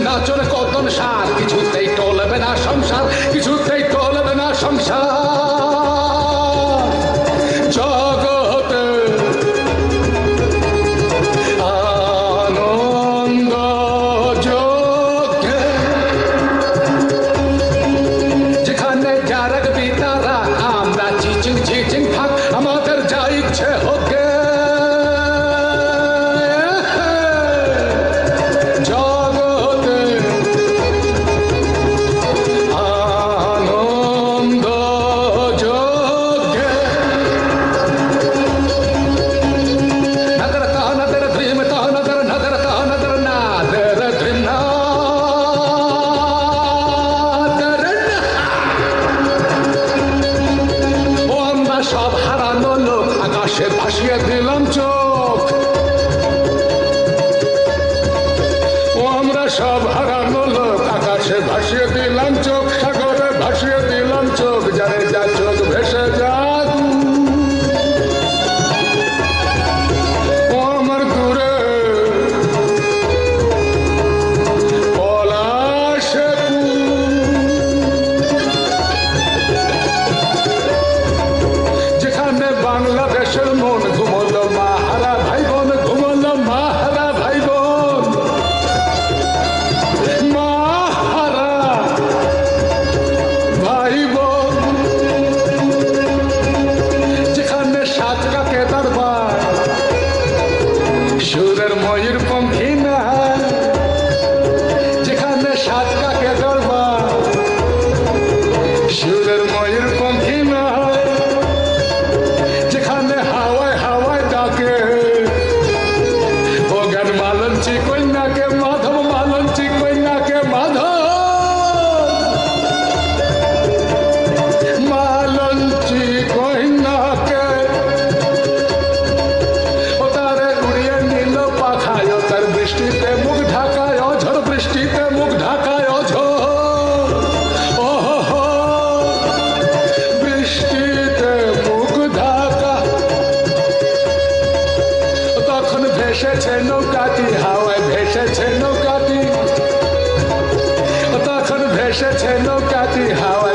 নাচর কদন সার, কিছুতেই টলবে না সংসার, কিছুতেই টলবে না সংসার। জগতে আনন্দ যজ্ঞে, যেখানে যা রাখবি তারা, আমরা চিচিং চিচিং থাক, আমাদের যা ইচ্ছে হোক। সব হারানো লোক, আকাশে ভাসিয়ে দিলাম চোখ। ও আমরা সব হারানো লোক, আকাশে ভাসিয়ে দিলাম চোখ, সাগরে ভাসিয়ে দিলাম চোখ, যারে যা চোখ ভেসে যাক। ও আমার দূরে পলাশে, বাংলাদেশের মন ঘুমলো মাহারা ভাই বোন, ঘুমলো মাহারা ভাই বোন, মাহারা ভাই বোন। যেখানে সাত কাকে দরবার, সুরের ময়ূর পঙ্খী না, যেখানে সাত কাকে দরবার, সুরের ময়ূর পঙ্খী না, মালঞ্চি কন্যাকে মাধব, মালঞ্চি কন্যাকে মাধব, মালঞ্চি কন্যাকে ও তারে উড়িয়ে নিল পাখায়, ও তার বৃষ্টিতে মুখ ঢাকায়, অঝড় বৃষ্টিতে মুখ ঢাকায়, অঝড় ওহো বৃষ্টিতে মুখ ঢাকা। তখন ভেসেছে নৌকাটি, হাওয়ায় ভেসেছে নৌকাটি, তখন ভেসেছে নৌকাটি হাওয়ায়।